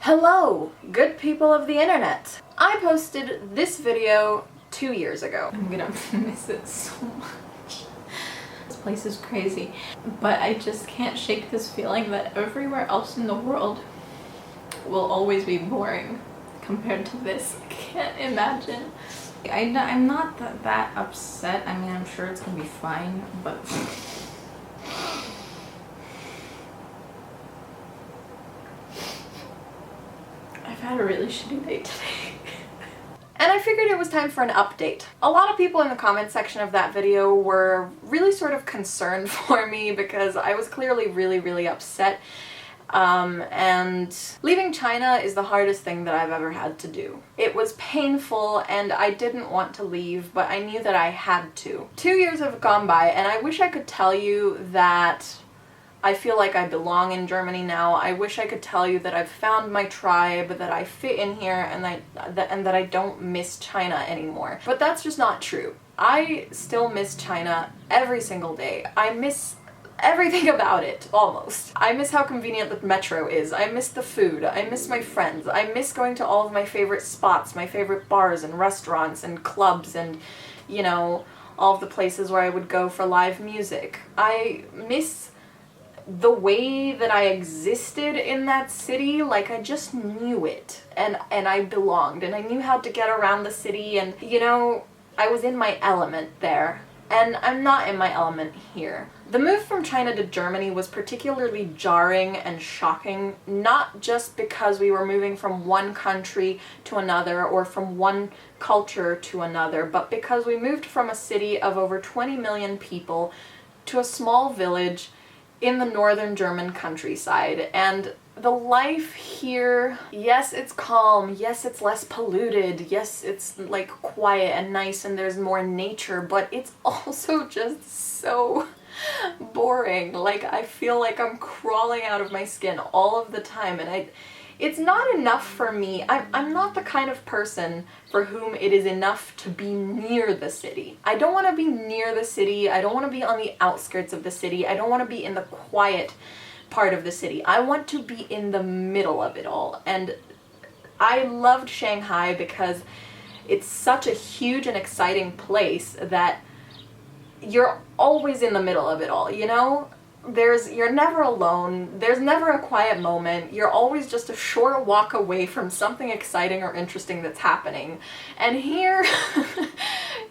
Hello, good people of the internet. I posted this video 2 years ago. I'm gonna miss it so much. This place is crazy, but I just can't shake this feeling that everywhere else in the world will always be boring compared to this. I can't imagine. I'm not that upset. I mean, I'm sure it's gonna be fine, but I've had a really shitty day today. And I figured it was time for an update. A lot of people in the comment section of that video were really sort of concerned for me because I was clearly really upset. And leaving China is the hardest thing that I've ever had to do. It was painful and I didn't want to leave, but I knew that I had to. 2 years have gone by and I wish I could tell you that I feel like I belong in Germany now. I wish I could tell you that I've found my tribe, that I fit in here, and that I don't miss China anymore. But that's just not true. I still miss China every single day. I miss everything about it, almost. I miss how convenient the metro is. I miss the food. I miss my friends. I miss going to all of my favorite spots, my favorite bars and restaurants and clubs and, you know, all of the places where I would go for live music. I miss the way that I existed in that city. Like, I just knew it, and I belonged, and I knew how to get around the city, and, you know, I was in my element there, and I'm not in my element here. The move from China to Germany was particularly jarring and shocking, not just because we were moving from one country to another or from one culture to another, but because we moved from a city of over 20 million people to a small village in the northern German countryside. And the life here, yes, it's calm, yes, it's less polluted, yes, it's like quiet and nice and there's more nature, but it's also just so boring. Like, I feel like I'm crawling out of my skin all of the time, and it's not enough for me. I'm not the kind of person for whom it is enough to be near the city. I don't want to be near the city. I don't want to be on the outskirts of the city. I don't want to be in the quiet part of the city. I want to be in the middle of it all. And I loved Shanghai because it's such a huge and exciting place that you're always in the middle of it all, you know? You're never alone, there's never a quiet moment, you're always just a short walk away from something exciting or interesting that's happening. And here,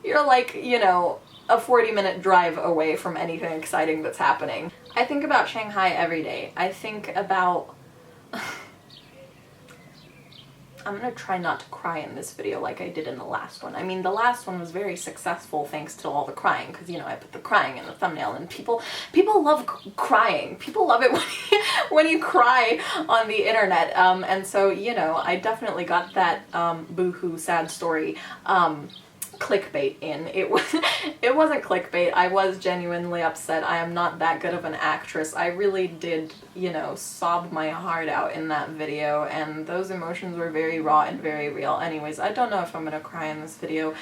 you're like, you know, a 40-minute drive away from anything exciting that's happening. I think about Shanghai every day. I think about... I'm gonna try not to cry in this video like I did in the last one. I mean, the last one was very successful thanks to all the crying, because, you know, I put the crying in the thumbnail, and people love crying. People love it when you cry on the internet. And so, you know, I definitely got that boohoo sad story clickbait in. It wasn't clickbait. I was genuinely upset. I am not that good of an actress. I really did, you know, sob my heart out in that video, and those emotions were very raw and very real. Anyways, I don't know if I'm gonna cry in this video.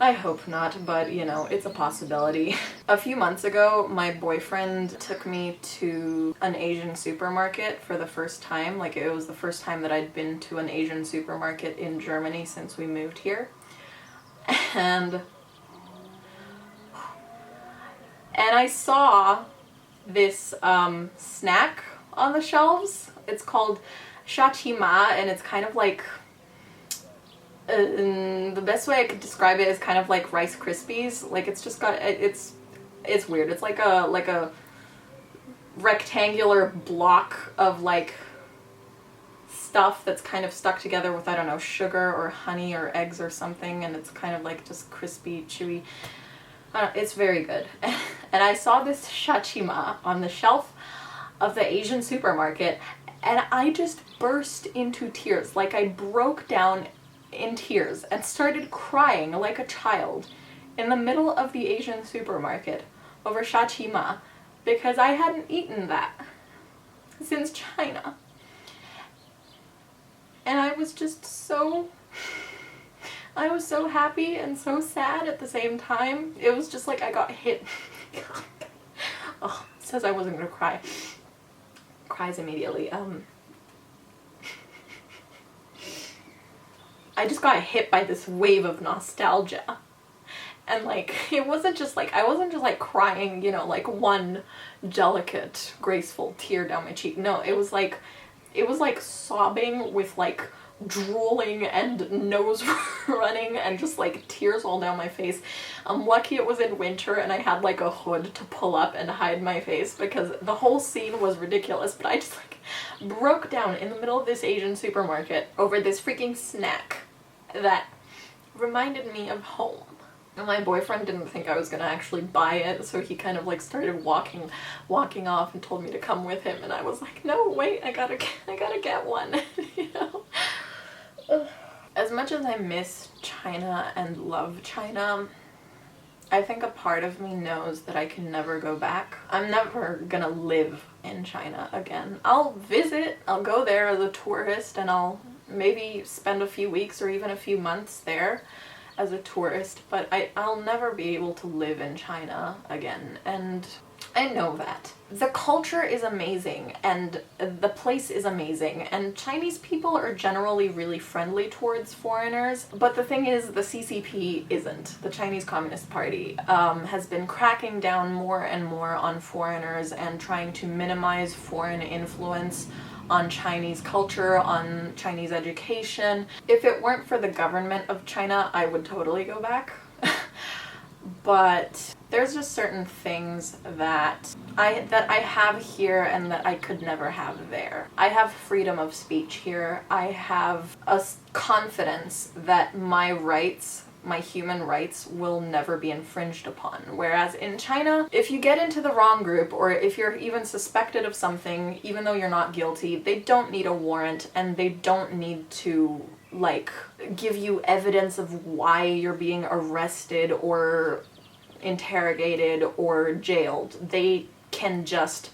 I hope not, but, you know, it's a possibility. A few months ago, my boyfriend took me to an Asian supermarket for the first time. Like, it was the first time that I'd been to an Asian supermarket in Germany since we moved here. And I saw this snack on the shelves. It's called shachima, and it's kind of like the best way I could describe it is kind of like Rice Krispies. Like, it's just got it's weird. It's like a rectangular block of like stuff that's kind of stuck together with, I don't know, sugar or honey or eggs or something, and it's kind of like just crispy, chewy. It's very good. And I saw this shachima on the shelf of the Asian supermarket, and I just burst into tears. Like, I broke down in tears and started crying like a child in the middle of the Asian supermarket over shachima, because I hadn't eaten that since China. And I was just so... I was so happy and so sad at the same time. It was just like I got hit. Oh, it says I wasn't gonna cry. Cries immediately. I just got hit by this wave of nostalgia. And like, it wasn't just like, I wasn't just like crying, you know, like one delicate, graceful tear down my cheek. No, it was like sobbing with like drooling and nose running and just like tears all down my face. I'm lucky it was in winter and I had like a hood to pull up and hide my face because the whole scene was ridiculous, but I just like broke down in the middle of this Asian supermarket over this freaking snack that reminded me of home. And my boyfriend didn't think I was gonna actually buy it, so he kind of like started walking off and told me to come with him, and I was like, no, wait, I gotta get one, you know? As much as I miss China and love China, I think a part of me knows that I can never go back. I'm never gonna live in China again. I'll visit, I'll go there as a tourist, and I'll maybe spend a few weeks or even a few months there as a tourist, but I'll never be able to live in China again, and I know that. The culture is amazing, and the place is amazing, and Chinese people are generally really friendly towards foreigners, but the thing is, the CCP isn't. The Chinese Communist Party has been cracking down more and more on foreigners and trying to minimize foreign influence on Chinese culture, on Chinese education. If it weren't for the government of China, I would totally go back. But there's just certain things that I have here and that I could never have there. I have freedom of speech here. I have a confidence that my rights, my human rights, will never be infringed upon. Whereas in China, if you get into the wrong group, or if you're even suspected of something, even though you're not guilty, they don't need a warrant, and they don't need to like give you evidence of why you're being arrested or interrogated or jailed. They can just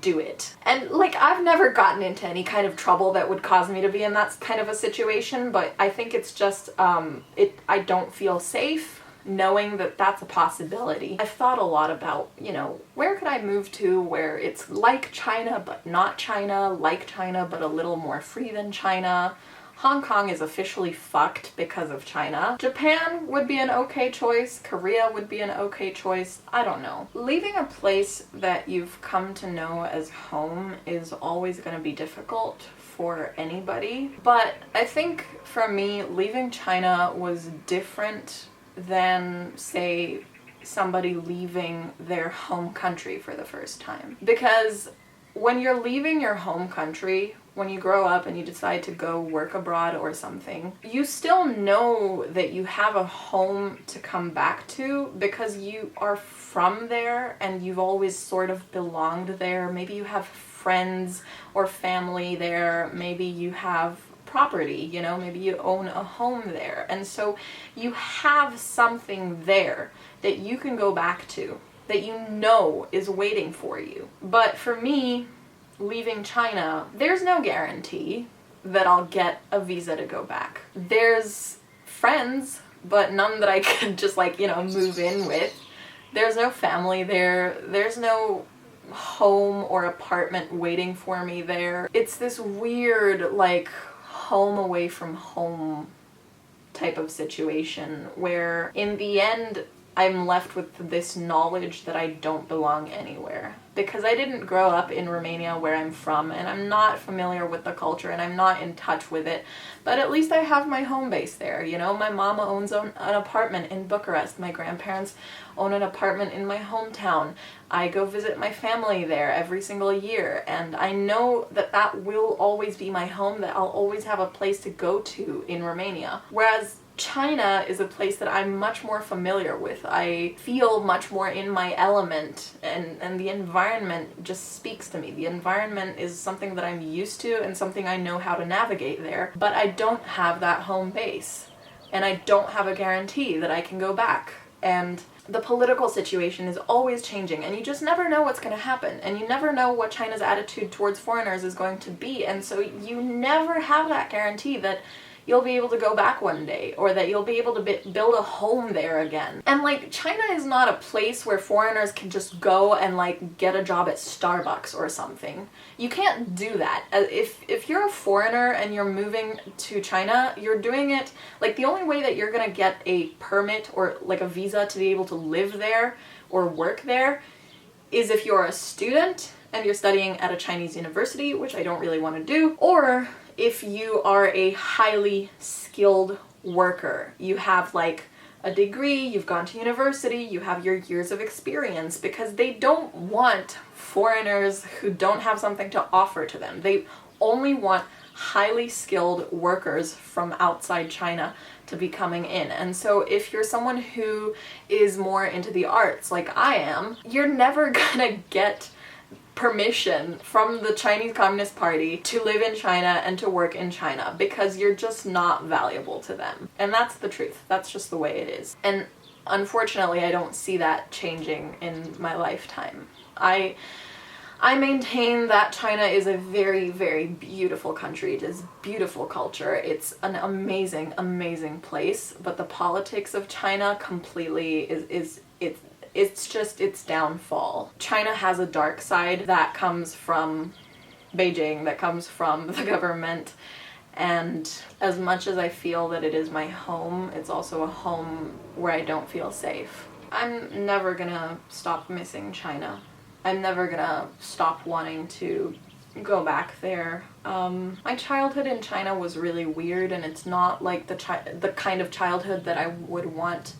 do it. And like, I've never gotten into any kind of trouble that would cause me to be in that kind of a situation, but I think it's just I don't feel safe knowing that that's a possibility. I've thought a lot about, you know, where could I move to where it's like China but not China, like China but a little more free than China. Hong Kong is officially fucked because of China. Japan would be an okay choice. Korea would be an okay choice. I don't know. Leaving a place that you've come to know as home is always going to be difficult for anybody. But I think for me, leaving China was different than, say, somebody leaving their home country for the first time. Because when you're leaving your home country, when you grow up and you decide to go work abroad or something, you still know that you have a home to come back to because you are from there and you've always sort of belonged there. Maybe you have friends or family there. Maybe you have property, you know, maybe you own a home there. And so you have something there that you can go back to, that you know is waiting for you. But for me, leaving China, there's no guarantee that I'll get a visa to go back. There's friends, but none that I could just like, you know, move in with. There's no family there. There's no home or apartment waiting for me there. It's this weird, like, home away from home type of situation where in the end I'm left with this knowledge that I don't belong anywhere. Because I didn't grow up in Romania where I'm from, and I'm not familiar with the culture, and I'm not in touch with it. But at least I have my home base there, you know? My mama owns an apartment in Bucharest. My grandparents own an apartment in my hometown. I go visit my family there every single year, and I know that that will always be my home, that I'll always have a place to go to in Romania. Whereas China is a place that I'm much more familiar with. I feel much more in my element, and the environment just speaks to me. The environment is something that I'm used to and something I know how to navigate there, but I don't have that home base, and I don't have a guarantee that I can go back. And the political situation is always changing, and you just never know what's going to happen, and you never know what China's attitude towards foreigners is going to be, and so you never have that guarantee that you'll be able to go back one day, or that you'll be able to build a home there again. And like, China is not a place where foreigners can just go and like get a job at Starbucks or something. You can't do that. If you're a foreigner and you're moving to China, you're doing it, like, the only way that you're gonna get a permit or like a visa to be able to live there or work there is if you're a student and you're studying at a Chinese university, which I don't really want to do, or if you are a highly skilled worker. You have like a degree, you've gone to university, you have your years of experience, because they don't want foreigners who don't have something to offer to them. They only want highly skilled workers from outside China to be coming in. And so if you're someone who is more into the arts like I am, you're never gonna get permission from the Chinese Communist Party to live in China and to work in China, because you're just not valuable to them. And that's the truth. That's just the way it is. And unfortunately, I don't see that changing in my lifetime. I maintain that China is a very, very beautiful country. It is beautiful culture. It's an amazing, amazing place. But the politics of China completely it's just its downfall. China has a dark side that comes from Beijing, that comes from the government. And as much as I feel that it is my home, it's also a home where I don't feel safe. I'm never gonna stop missing China. I'm never gonna stop wanting to go back there. My childhood in China was really weird, and it's not like the kind of childhood that I would want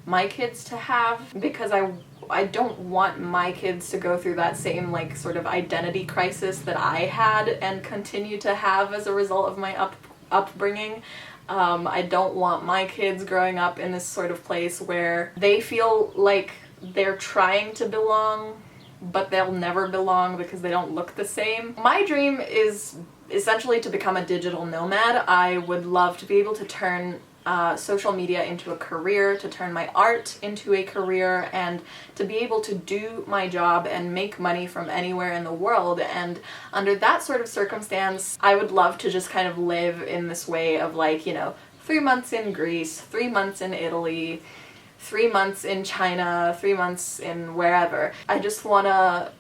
my kids to have, because I don't want my kids to go through that same like sort of identity crisis that I had and continue to have as a result of my upbringing. I don't want my kids growing up in this sort of place where they feel like they're trying to belong, but they'll never belong because they don't look the same. My dream is essentially to become a digital nomad. I would love to be able to turn social media into a career, to turn my art into a career, and to be able to do my job and make money from anywhere in the world. And under that sort of circumstance, I would love to just kind of live in this way of like, 3 months in Greece, 3 months in Italy, 3 months in China, 3 months in wherever. I just want to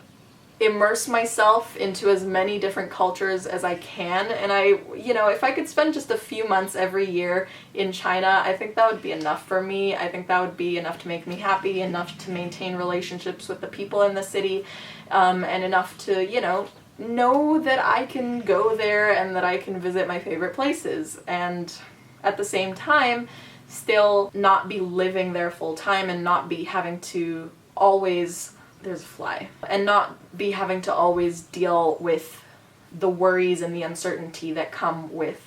immerse myself into as many different cultures as I can, and if I could spend just a few months every year in China, I think that would be enough for me. I think that would be enough to make me happy, enough to maintain relationships with the people in the city, and enough to, know that I can go there and that I can visit my favorite places, and at the same time, still not be living there full time and not be having to always, there's a fly, and not be having to always deal with the worries and the uncertainty that come with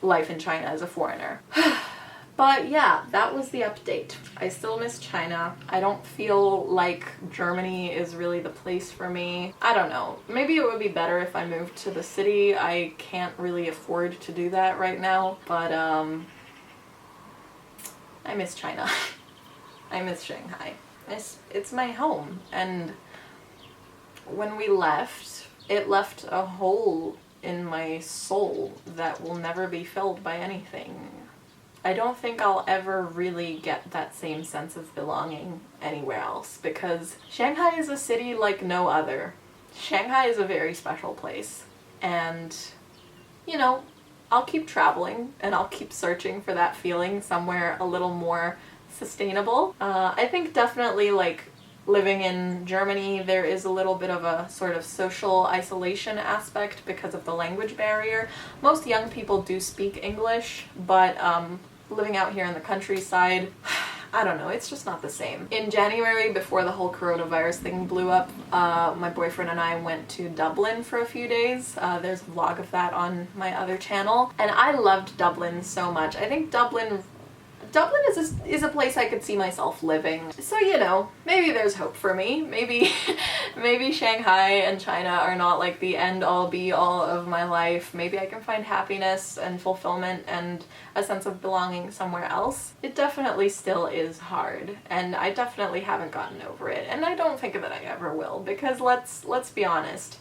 life in China as a foreigner. But yeah, that was the update. I still miss China. I don't feel like Germany is really the place for me. I don't know. Maybe it would be better if I moved to the city. I can't really afford to do that right now, but I miss China. I miss Shanghai. It's my home, and when we left, it left a hole in my soul that will never be filled by anything. I don't think I'll ever really get that same sense of belonging anywhere else, because Shanghai is a city like no other. Shanghai is a very special place, and I'll keep traveling and I'll keep searching for that feeling somewhere a little more sustainable. I think definitely like living in Germany, there is a little bit of a sort of social isolation aspect because of the language barrier. Most young people do speak English, but living out here in the countryside, I don't know, it's just not the same. In January, before the whole coronavirus thing blew up, my boyfriend and I went to Dublin for a few days. There's a vlog of that on my other channel, and I loved Dublin so much. I think Dublin is a place I could see myself living. So, maybe there's hope for me. Maybe Shanghai and China are not like the end-all be-all of my life. Maybe I can find happiness and fulfillment and a sense of belonging somewhere else. It definitely still is hard, and I definitely haven't gotten over it, and I don't think that I ever will, because let's be honest.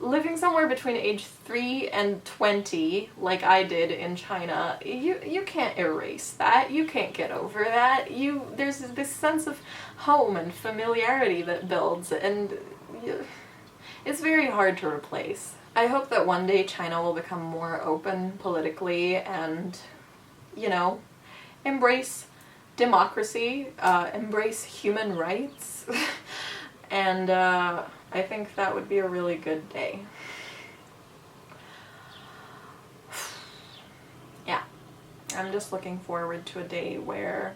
living somewhere between age 3 and 20, like I did in China, you can't erase that. You can't get over that. There's this sense of home and familiarity that builds, and it's very hard to replace. I hope that one day China will become more open politically and, you know, embrace democracy, embrace human rights, and I think that would be a really good day. Yeah, I'm just looking forward to a day where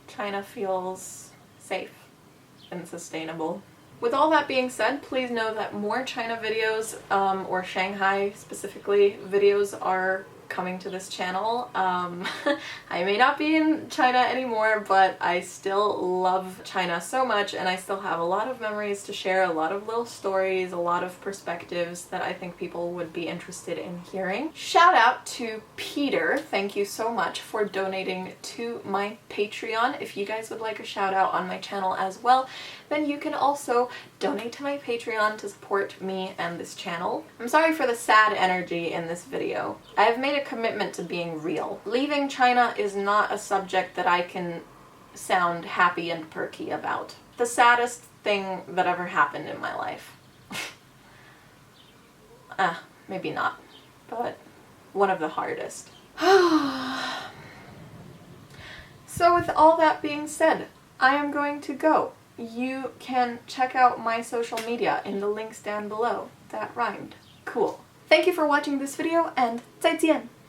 China feels safe and sustainable. With all that being said, please know that more China videos, or Shanghai specifically, videos are coming to this channel. I may not be in China anymore, but I still love China so much, and I still have a lot of memories to share, a lot of little stories, a lot of perspectives that I think people would be interested in hearing. Shout out to Peter, thank you so much for donating to my Patreon. If you guys would like a shout out on my channel as well, then you can also donate to my Patreon to support me and this channel. I'm sorry for the sad energy in this video. I have made a commitment to being real. Leaving China is not a subject that I can sound happy and perky about. The saddest thing that ever happened in my life. Maybe not, but one of the hardest. So with all that being said, I am going to go. You can check out my social media in the links down below. That rhymed. Cool. Thank you for watching this video, and 再见!